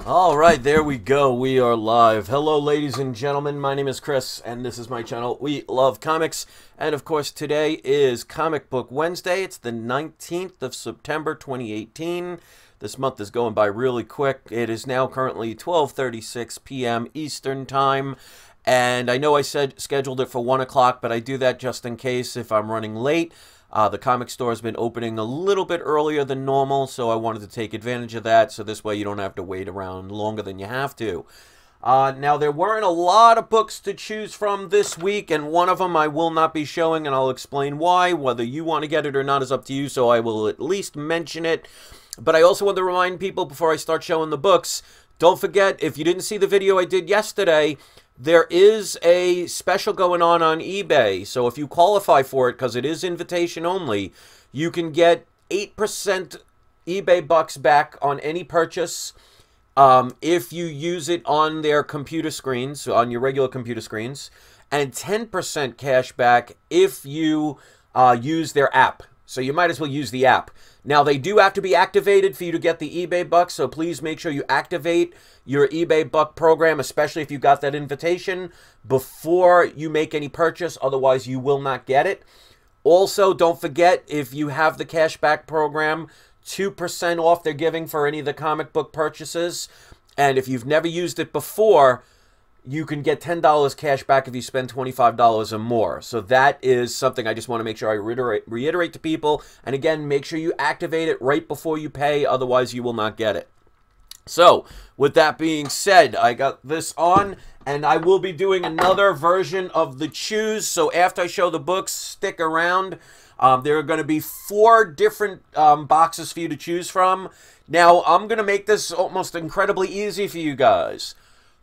All right, there we go. We are live. Hello, ladies and gentlemen. My name is Chris, and this is my channel. We love comics. And, of course, today is Comic Book Wednesday. It's the 19th of September, 2018. This month is going by really quick. It is now currently 12:36 p.m. Eastern Time. And I know I said scheduled it for 1 o'clock, but I do that just in case if I'm running late. The comic store has been opening a little bit earlier than normal, so I wanted to take advantage of that, so this way you don't have to wait around longer than you have to. Now, there weren't a lot of books to choose from this week, and one of them I will not be showing, and I'll explain why. Whether you want to get it or not is up to you, so I will at least mention it. But I also want to remind people before I start showing the books, don't forget, if you didn't see the video I did yesterday, there is a special going on eBay. So if you qualify for it, because it is invitation only, you can get 8% eBay bucks back on any purchase if you use it on their computer screens, on your regular computer screens, and 10% cash back if you use their app. So you might as well use the app. Now, they do have to be activated for you to get the eBay bucks, so please make sure you activate your eBay buck program, especially if you got that invitation, before you make any purchase. Otherwise, you will not get it. Also, don't forget, if you have the cashback program, 2% off they're giving for any of the comic book purchases. And if you've never used it before, you can get $10 cash back if you spend $25 or more. So that is something I just want to make sure I reiterate to people. And again, make sure you activate it right before you pay. Otherwise, you will not get it. So, with that being said, I got this on, and I will be doing another version of the choose. So after I show the books, stick around. There are going to be 4 different boxes for you to choose from. Now, I'm going to make this almost incredibly easy for you guys.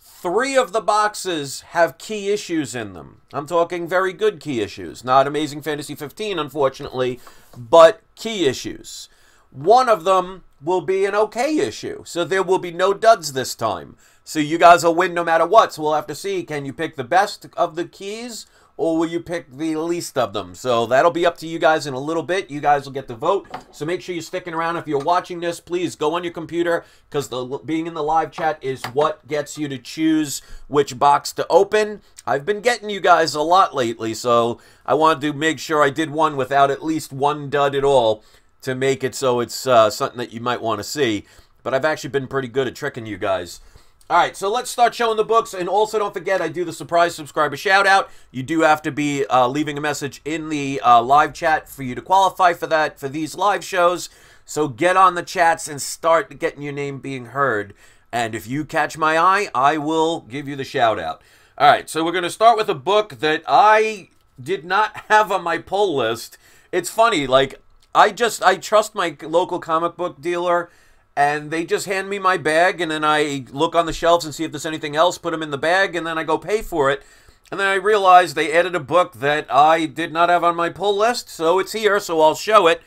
3 of the boxes have key issues in them. I'm talking very good key issues. Not Amazing Fantasy 15, unfortunately, but key issues. 1 of them will be an okay issue, so there will be no duds this time. So you guys will win no matter what, so we'll have to see, can you pick the best of the keys, or will you pick the least of them? So that'll be up to you guys in a little bit. You guys will get to vote, so make sure you're sticking around. If you're watching this, please go on your computer, because being in the live chat is what gets you to choose which box to open. I've been getting you guys a lot lately, so I wanted to make sure I did one without at least one dud at all, to make it so it's something that you might want to see. But I've actually been pretty good at tricking you guys. Alright, so let's start showing the books. And also don't forget, I do the surprise subscriber shout out. You do have to be leaving a message in the live chat for you to qualify for that, for these live shows. So get on the chats and start getting your name being heard. And if you catch my eye, I will give you the shout out. Alright, so we're going to start with a book that I did not have on my pull list. It's funny, like, I trust my local comic book dealer, and they just hand me my bag, and then I look on the shelves and see if there's anything else, put them in the bag, and then I go pay for it. And then I realized they added a book that I did not have on my pull list, so it's here, so I'll show it.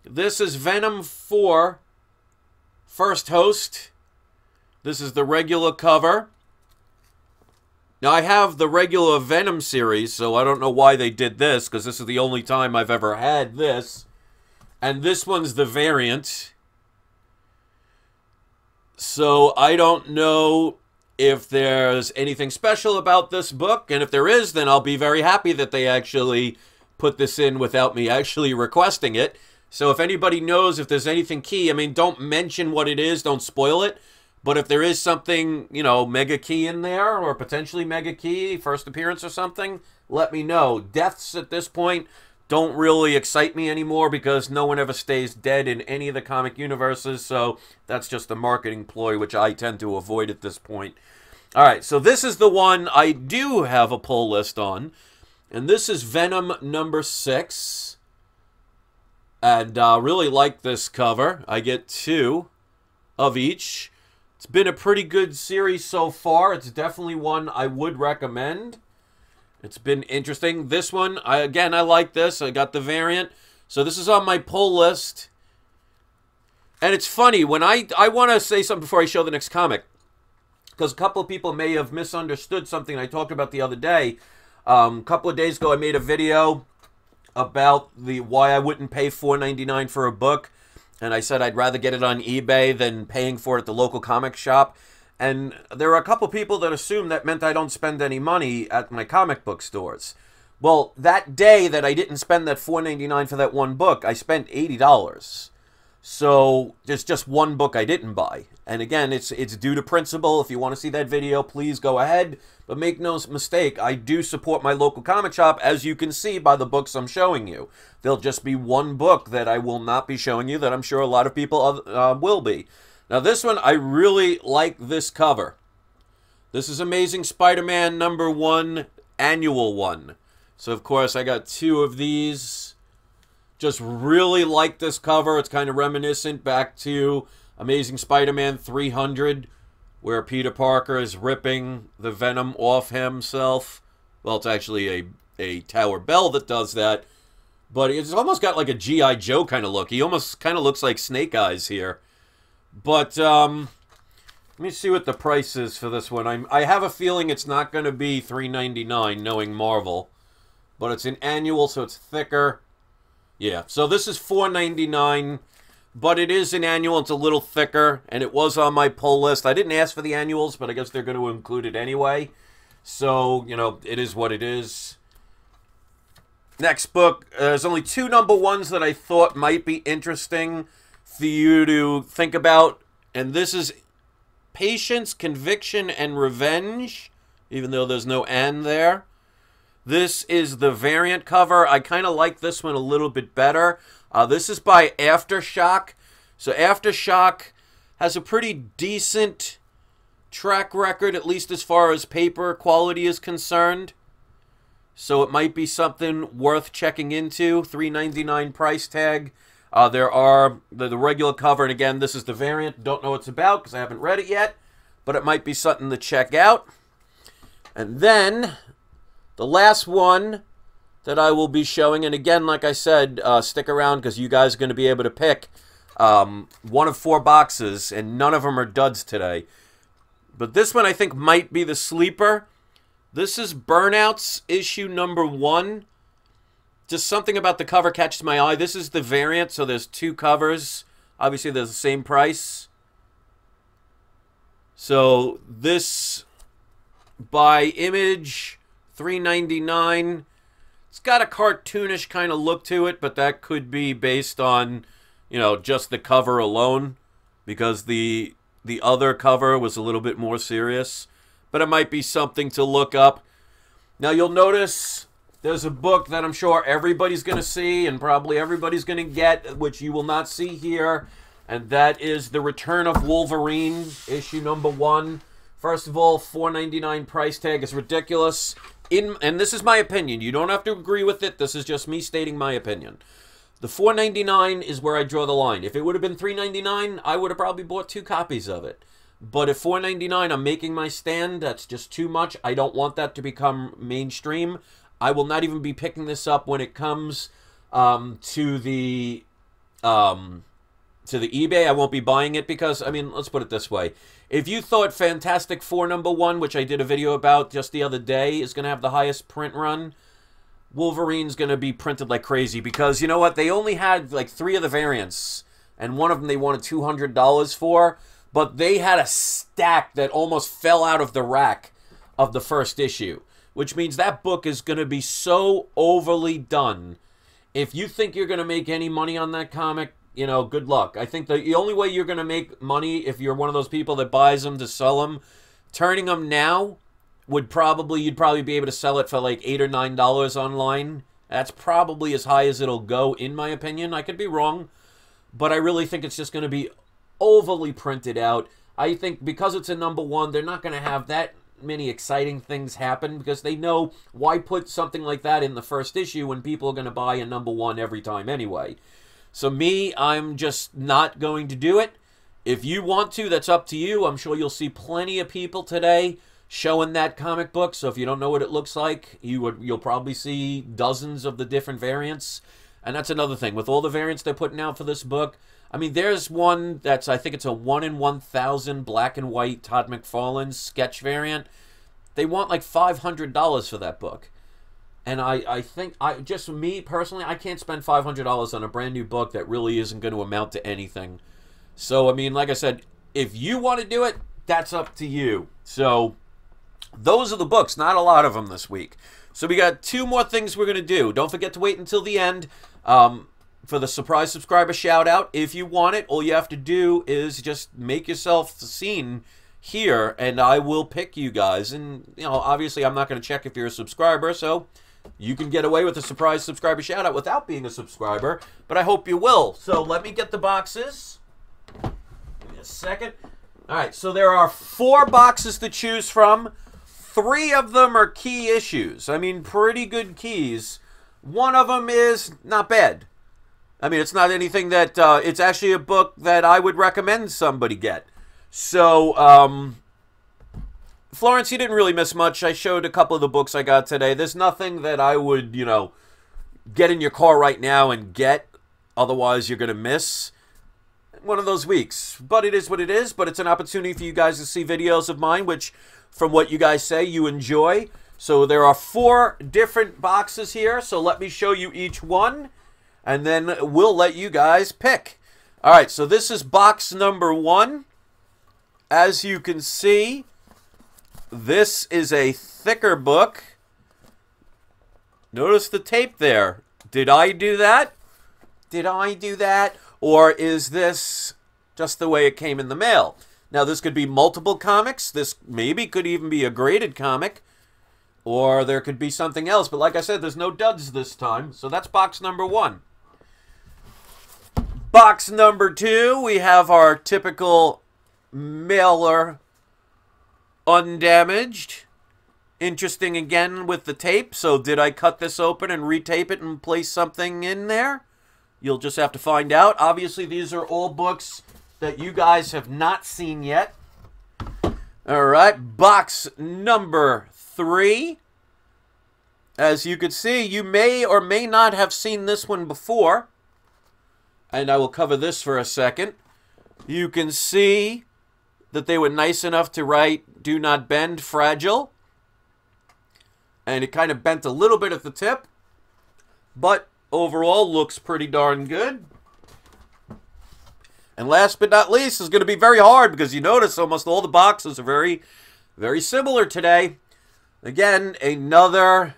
This is Venom 4, First Host. This is the regular cover. Now, I have the regular Venom series, so I don't know why they did this, because this is the only time I've ever had this. And this one's the variant. So I don't know if there's anything special about this book. And if there is, then I'll be very happy that they actually put this in without me actually requesting it. So if anybody knows if there's anything key, I mean, don't mention what it is. Don't spoil it. But if there is something, you know, mega key in there, or potentially mega key, first appearance or something, let me know. Deaths at this point don't really excite me anymore, because no one ever stays dead in any of the comic universes, so that's just a marketing ploy, which I tend to avoid at this point. Alright, so this is the one I do have a pull list on, and this is Venom number 6, and really like this cover. I get 2 of each. It's been a pretty good series so far. It's definitely one I would recommend. It's been interesting. This one, again, I like this. I got the variant. So this is on my pull list. And it's funny, when I want to say something before I show the next comic, because a couple of people may have misunderstood something I talked about the other day. A couple of days ago, I made a video about why I wouldn't pay $4.99 for a book. And I said I'd rather get it on eBay than paying for it at the local comic shop. And there are a couple people that assume that meant I don't spend any money at my comic book stores. Well, that day that I didn't spend that $4.99 for that one book, I spent $80. So there's just one book I didn't buy. And again, it's due to principle. If you want to see that video, please go ahead. But make no mistake, I do support my local comic shop, as you can see by the books I'm showing you. There'll just be one book that I will not be showing you that I'm sure a lot of people will be. Now this one, I really like this cover. This is Amazing Spider-Man #1, annual one. So of course I got 2 of these. Just really like this cover. It's kind of reminiscent back to Amazing Spider-Man 300, where Peter Parker is ripping the Venom off himself. Well, it's actually a Tower Bell that does that. But it's almost got like a G.I. Joe kind of look. He almost kind of looks like Snake Eyes here. But, let me see what the price is for this one. I have a feeling it's not going to be $3.99, knowing Marvel. But it's an annual, so it's thicker. Yeah, so this is $4.99, but it is an annual. It's a little thicker, and it was on my pull list. I didn't ask for the annuals, but I guess they're going to include it anyway. So, you know, it is what it is. Next book, there's only 2 #1s that I thought might be interesting for you to think about, and this is Patience, Conviction, and Revenge, even though there's no "and" there. This is the variant cover. I kind of like this one a little bit better. This is by Aftershock. So Aftershock has a pretty decent track record, at least as far as paper quality is concerned. So it might be something worth checking into. $3.99 price tag. There are the regular cover, and again, this is the variant. Don't know what it's about because I haven't read it yet, but it might be something to check out. And then the last one that I will be showing, and again, like I said, stick around because you guys are going to be able to pick one of 4 boxes, and none of them are duds today. But this one I think might be the sleeper. This is Burnouts issue #1. Just something about the cover catches my eye. This is the variant, so there's 2 covers. Obviously, there's the same price. So this by Image, $3.99. It's got a cartoonish kind of look to it, but that could be based on, you know, just the cover alone, because the other cover was a little bit more serious. But it might be something to look up. Now you'll notice there's a book that I'm sure everybody's going to see and probably everybody's going to get, which you will not see here, and that is The Return of Wolverine, issue #1. First of all, $4.99 price tag is ridiculous. And this is my opinion. You don't have to agree with it. This is just me stating my opinion. The $4.99 is where I draw the line. If it would have been $3.99, I would have probably bought 2 copies of it. But at $4.99, I'm making my stand. That's just too much. I don't want that to become mainstream. I will not even be picking this up when it comes to the eBay. I won't be buying it because, I mean, let's put it this way. If you thought Fantastic Four #1, which I did a video about just the other day, is going to have the highest print run, Wolverine's going to be printed like crazy because, you know what, they only had like 3 of the variants, and one of them they wanted $200 for, but they had a stack that almost fell out of the rack of the first issue, which means that book is going to be so overly done. If you think you're going to make any money on that comic, you know, good luck. I think the only way you're going to make money, if you're one of those people that buys them to sell them, turning them now, you'd probably be able to sell it for like $8 or $9 online. That's probably as high as it'll go, in my opinion. I could be wrong, but I really think it's just going to be overly printed out. I think because it's a #1, they're not going to have that many exciting things happen because they know why put something like that in the first issue when people are going to buy a #1 every time anyway. So me, I'm just not going to do it. If you want to, that's up to you. I'm sure you'll see plenty of people today showing that comic book. So if you don't know what it looks like, you'll probably see dozens of the different variants. And that's another thing. With all the variants they're putting out for this book, I mean, there's one that's, I think it's a 1 in 1,000 black and white Todd McFarlane sketch variant. They want like $500 for that book. And I think, just me personally, I can't spend $500 on a brand new book that really isn't going to amount to anything. So, I mean, like I said, if you want to do it, that's up to you. So those are the books. Not a lot of them this week. So we got 2 more things we're going to do. Don't forget to wait until the end for the surprise subscriber shout out. If you want it, all you have to do is just make yourself seen here, and I will pick you guys. And, you know, obviously I'm not going to check if you're a subscriber, so you can get away with a surprise subscriber shout out without being a subscriber, but I hope you will. So let me get the boxes. Give me a second. All right, so there are 4 boxes to choose from. 3 of them are key issues. I mean, pretty good keys. One of them is not bad. I mean, it's not anything that, it's actually a book that I would recommend somebody get. So, Florence, you didn't really miss much. I showed a couple of the books I got today. There's nothing that I would, you know, get in your car right now and get. Otherwise, you're going to miss one of those weeks. But it is what it is. But it's an opportunity for you guys to see videos of mine, which, from what you guys say, you enjoy. So there are 4 different boxes here. So let me show you each one, and then we'll let you guys pick. All right, so this is box number 1. As you can see, this is a thicker book. Notice the tape there. Did I do that? Did I do that? Or is this just the way it came in the mail? Now, this could be multiple comics. This maybe could even be a graded comic. Or there could be something else. But like I said, there's no duds this time. So that's box number 1. Box number 2, we have our typical mailer undamaged. Interesting again with the tape. So did I cut this open and retape it and place something in there? You'll just have to find out. Obviously, these are all books that you guys have not seen yet. All right, box number 3. As you can see, you may or may not have seen this one before. And I will cover this for a second. You can see that they were nice enough to write, "Do not bend, fragile." And it kind of bent a little bit at the tip. But overall, looks pretty darn good. And last but not least, is going to be very hard because you notice almost all the boxes are very, very similar today. Again, another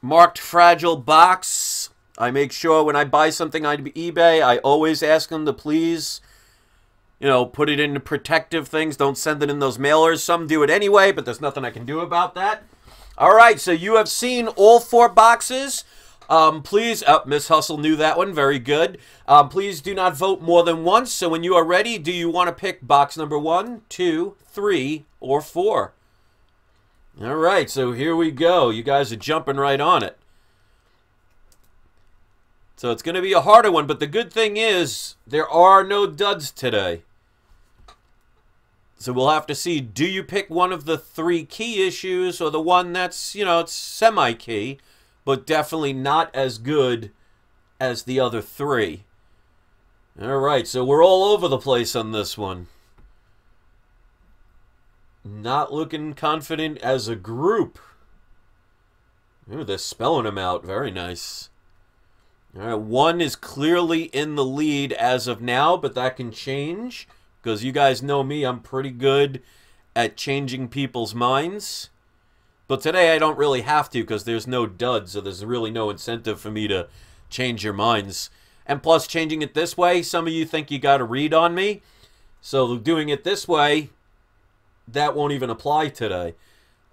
marked fragile box. I make sure when I buy something on eBay, I always ask them to please, you know, put it in protective things. Don't send it in those mailers. Some do it anyway, but there's nothing I can do about that. All right, so you have seen all 4 boxes. Please, Miss Hustle knew that one. Very good. Please do not vote more than once. So when you are ready, do you want to pick box number 1, 2, 3, or 4? All right, so here we go. You guys are jumping right on it. So it's going to be a harder one, but the good thing is there are no duds today. So we'll have to see, do you pick one of the 3 key issues or the one that's, you know, it's semi-key, but definitely not as good as the other 3. All right, so we're all over the place on this one. Not looking confident as a group. Ooh, they're spelling them out. Very nice. All right, 1 is clearly in the lead as of now, but that can change. Because you guys know me, I'm pretty good at changing people's minds. But today I don't really have to because there's no duds, so there's really no incentive for me to change your minds. And plus, changing it this way, some of you think you got to read on me. So doing it this way, that won't even apply today.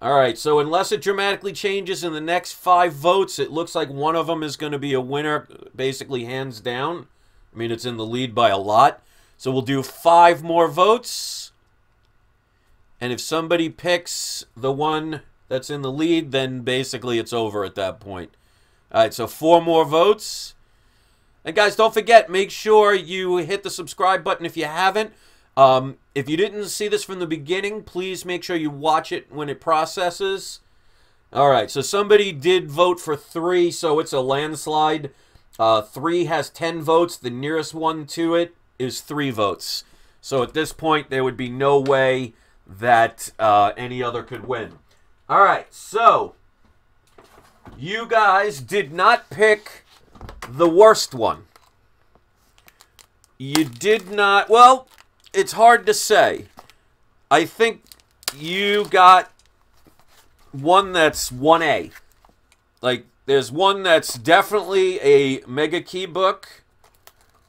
All right, so unless it dramatically changes in the next 5 votes, it looks like one of them is going to be a winner, basically hands down. I mean, it's in the lead by a lot. So we'll do 5 more votes. And if somebody picks the one that's in the lead, then basically it's over at that point. All right, so 4 more votes. And guys, don't forget, make sure you hit the subscribe button if you haven't. If you didn't see this from the beginning, please make sure you watch it when it processes. All right, so somebody did vote for 3, so it's a landslide. 3 has 10 votes. The nearest one to it is 3 votes. So at this point, there would be no way that any other could win. All right, so you guys did not pick the worst one. You did not, well, it's hard to say. I think you got one that's 1A. Like, there's one that's definitely a Mega Key book,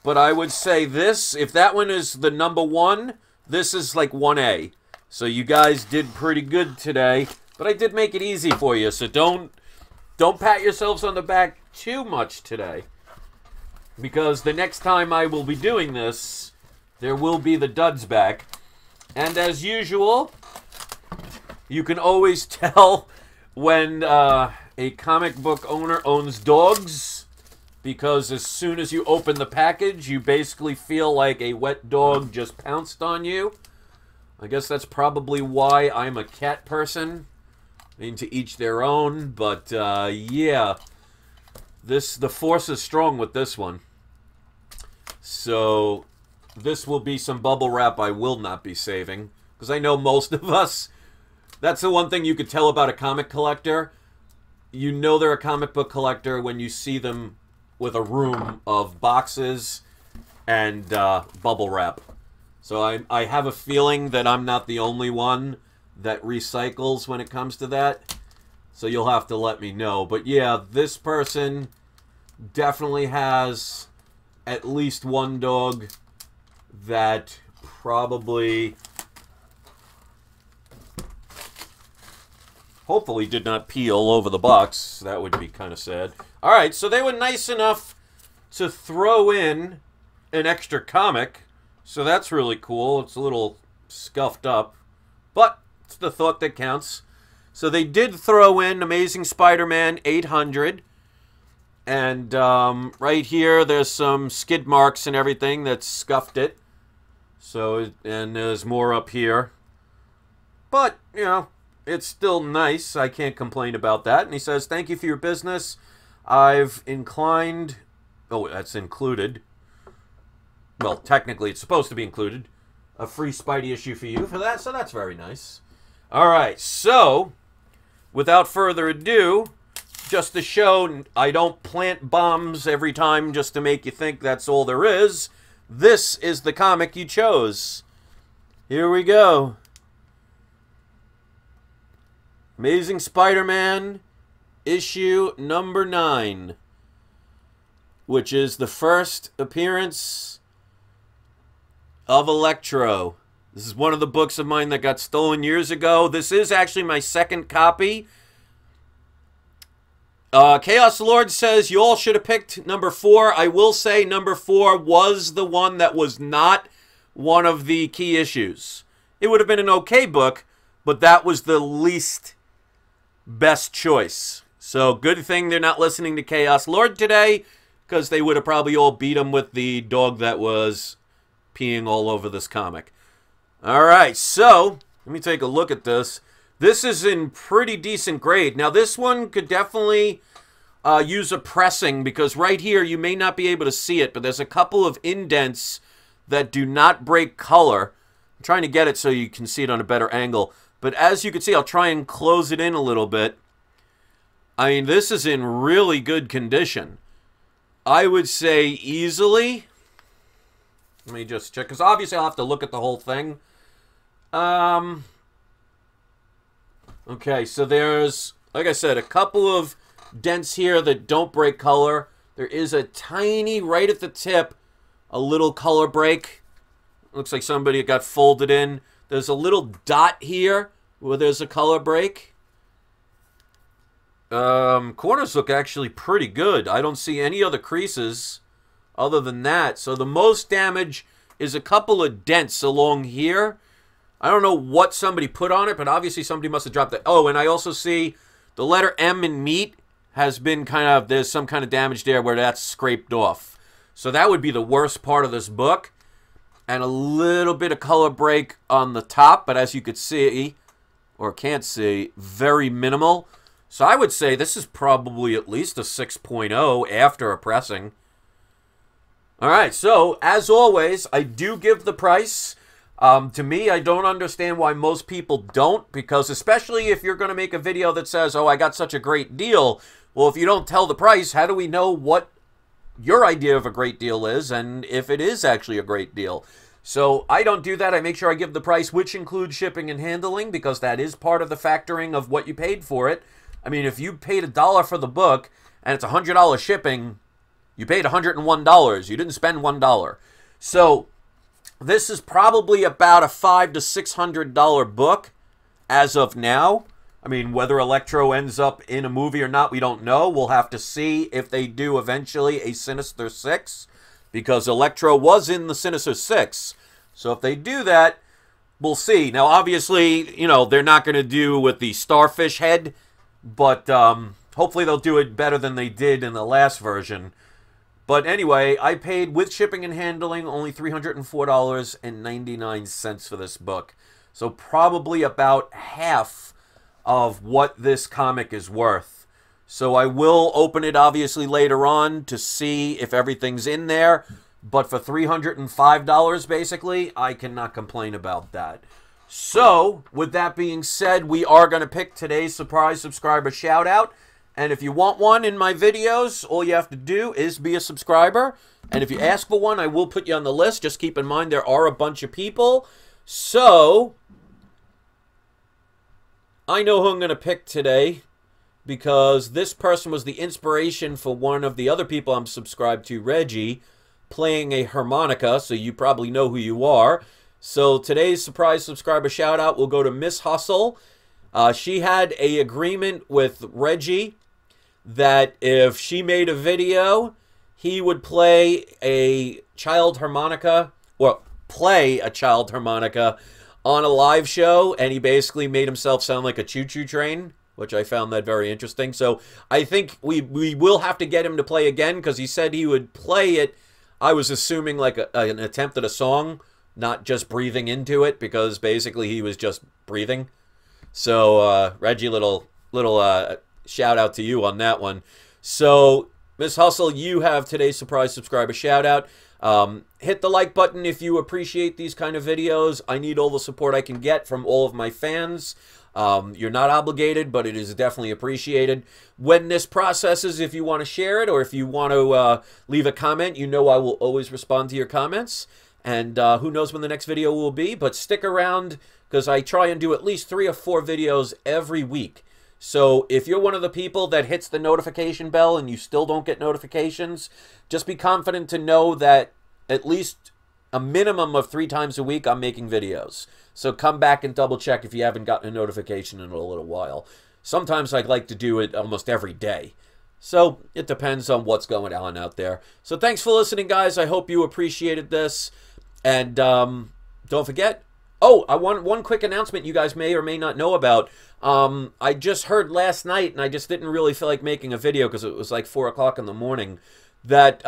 but I would say this, if that one is the number 1, this is like 1A. So you guys did pretty good today, but I did make it easy for you, so don't pat yourselves on the back too much today. Because the next time I will be doing this, there will be the duds back. And as usual, you can always tell when a comic book owner owns dogs, because as soon as you open the package, you basically feel like a wet dog just pounced on you. I guess that's probably why I'm a cat person. I mean, to each their own, but yeah. The force is strong with this one. So this will be some bubble wrap I will not be saving, because I know most of us, that's the one thing you could tell about a comic collector. You know they're a comic book collector when you see them with a room of boxes and bubble wrap. So I have a feeling that I'm not the only one that recycles when it comes to that. So you'll have to let me know. But yeah, this person definitely has at least one dog that probably, hopefully, did not pee all over the box. That would be kind of sad. All right, so they were nice enough to throw in an extra comic. So that's really cool. It's a little scuffed up, but it's the thought that counts. So they did throw in Amazing Spider-Man 800. And right here, there's some skid marks and everything that scuffed it. So, and there's more up here. But, you know, it's still nice. I can't complain about that. And he says, thank you for your business. I've inclined... Oh, that's included. Well, technically, it's supposed to be included. A free Spidey issue for you for that. So that's very nice. All right. So, without further ado... Just to show I don't plant bombs every time just to make you think that's all there is. This is the comic you chose. Here we go. Amazing Spider-Man issue number 9. Which is the first appearance of Electro. This is one of the books of mine that got stolen years ago. This is actually my second copy. Chaos Lord says you all should have picked number 4. I will say number 4 was the one that was not one of the key issues. It would have been an okay book, but that was the least best choice. So good thing they're not listening to Chaos Lord today, because they would have probably all beat him with the dog that was peeing all over this comic. All right, so let me take a look at this. This is in pretty decent grade. Now, this one could definitely use a pressing, because right here, you may not be able to see it, but there's a couple of indents that do not break color. I'm trying to get it so you can see it on a better angle. But as you can see, I'll try and close it in a little bit. I mean, this is in really good condition. I would say easily. Let me just check, because obviously I'll have to look at the whole thing. Okay, so there's, like I said, a couple of dents here that don't break color. There is a tiny, right at the tip, a little color break. Looks like somebody got folded in. There's a little dot here where there's a color break. Corners look actually pretty good. I don't see any other creases other than that. So the most damage is a couple of dents along here. I don't know what somebody put on it, but obviously somebody must have dropped it. Oh, and I also see the letter M in meat has been kind of, there's some kind of damage there where that's scraped off. So that would be the worst part of this book. And a little bit of color break on the top, but as you could see, or can't see, very minimal. So I would say this is probably at least a 6.0 after a pressing. All right, so as always, I do give the price. To me, I don't understand why most people don't, because especially if you're going to make a video that says, oh, I got such a great deal. Well, if you don't tell the price, how do we know what your idea of a great deal is and if it is actually a great deal? So I don't do that. I make sure I give the price, which includes shipping and handling, because that is part of the factoring of what you paid for it. I mean, if you paid $1 for the book and it's $100 shipping, you paid $101. You didn't spend $1. So this is probably about a $500 to $600 book as of now. I mean, whether Electro ends up in a movie or not, we don't know. We'll have to see if they do eventually a Sinister Six, because Electro was in the Sinister Six. So if they do that, we'll see. Now, obviously, you know, they're not going to do with the starfish head, but hopefully they'll do it better than they did in the last version. But anyway, I paid, with shipping and handling, only $304.99 for this book. So probably about half of what this comic is worth. So I will open it obviously later on to see if everything's in there. But for $305 basically, I cannot complain about that. So with that being said, we are going to pick today's surprise subscriber shout out. And if you want one in my videos, all you have to do is be a subscriber. And if you ask for one, I will put you on the list. Just keep in mind there are a bunch of people. So I know who I'm going to pick today, because this person was the inspiration for one of the other people I'm subscribed to, Reggie, playing a harmonica, so you probably know who you are. So today's surprise subscriber shout out will go to Miss Hustle. She had an agreement with Reggie that if she made a video, he would play a child harmonica, or play a child harmonica on a live show, and he basically made himself sound like a choo-choo train, which I found that very interesting. So I think we will have to get him to play again, because he said he would play it. I was assuming like an attempt at a song, not just breathing into it, because basically he was just breathing. So Reggie, little shout out to you on that one. So Miss Hustle, you have today's surprise subscriber shout out. Hit the like button if you appreciate these kind of videos. I need all the support I can get from all of my fans. You're not obligated, but it is definitely appreciated. When this processes, if you want to share it or if you want to leave a comment, you know I will always respond to your comments. And who knows when the next video will be, but stick around, because I try and do at least 3 or 4 videos every week. So if you're one of the people that hits the notification bell and you still don't get notifications, just be confident to know that at least a minimum of 3 times a week I'm making videos. So come back and double check if you haven't gotten a notification in a little while. Sometimes I'd like to do it almost every day. So it depends on what's going on out there. So thanks for listening, guys. I hope you appreciated this. And don't forget, oh, I want one quick announcement you guys may or may not know about. I just heard last night, and I just didn't really feel like making a video because it was like 4 o'clock in the morning, that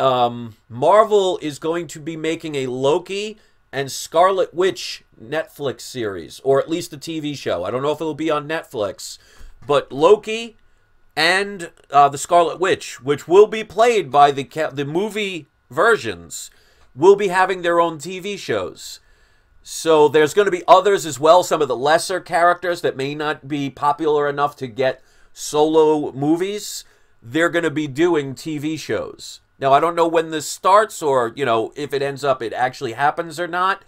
Marvel is going to be making a Loki and Scarlet Witch Netflix series, or at least a TV show. I don't know if it will be on Netflix, but Loki and the Scarlet Witch, which will be played by the movie versions, will be having their own TV shows. So there's going to be others as well, some of the lesser characters that may not be popular enough to get solo movies. They're going to be doing TV shows. Now, I don't know when this starts or, you know, if it ends up it actually happens or not,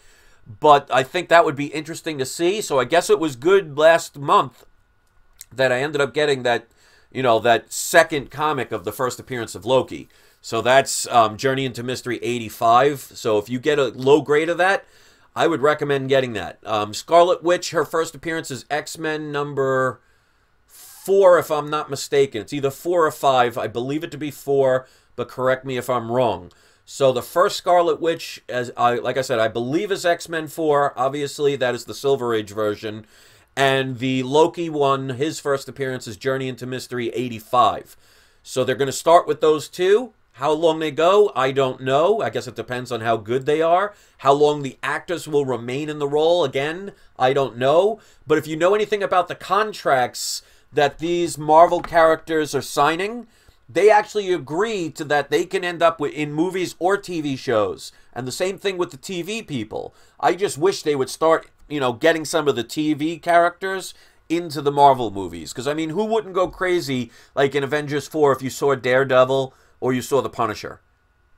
but I think that would be interesting to see. So I guess it was good last month that I ended up getting that, you know, that second comic of the first appearance of Loki. So that's Journey into Mystery 85. So if you get a low grade of that, I would recommend getting that. Scarlet Witch, her first appearance is X-Men number 4, if I'm not mistaken. It's either 4 or 5. I believe it to be 4, but correct me if I'm wrong. So the first Scarlet Witch, like I said, I believe is X-Men 4. Obviously, that is the Silver Age version. And the Loki one, his first appearance is Journey into Mystery 85. So they're going to start with those two. How long they go, I don't know. I guess it depends on how good they are. How long the actors will remain in the role, again, I don't know. But if you know anything about the contracts that these Marvel characters are signing, they actually agree to that they can end up in movies or TV shows. And the same thing with the TV people. I just wish they would start, you know, getting some of the TV characters into the Marvel movies. Because, I mean, who wouldn't go crazy, like in Avengers 4, if you saw Daredevil or you saw The Punisher?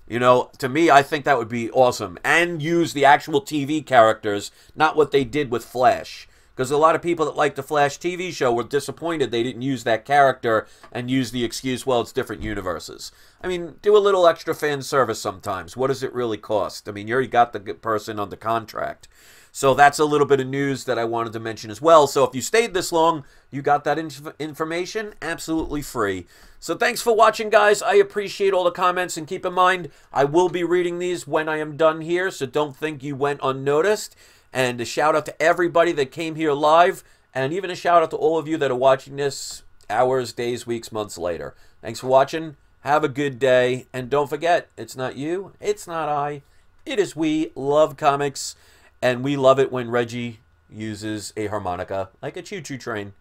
You know, to me, I think that would be awesome. And use the actual TV characters, not what they did with Flash. Because a lot of people that like the Flash TV show were disappointed they didn't use that character and use the excuse, well, it's different universes. I mean, do a little extra fan service sometimes. What does it really cost? I mean, you already got the person on the contract. So that's a little bit of news that I wanted to mention as well. So if you stayed this long, you got that information absolutely free. So thanks for watching, guys. I appreciate all the comments, and keep in mind, I will be reading these when I am done here, so don't think you went unnoticed. And a shout out to everybody that came here live, and even a shout out to all of you that are watching this hours, days, weeks, months later. Thanks for watching. Have a good day, and don't forget, it's not you, it's not I, it is we. Love comics, and we love it when Reggie uses a harmonica like a choo-choo train.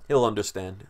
He'll understand.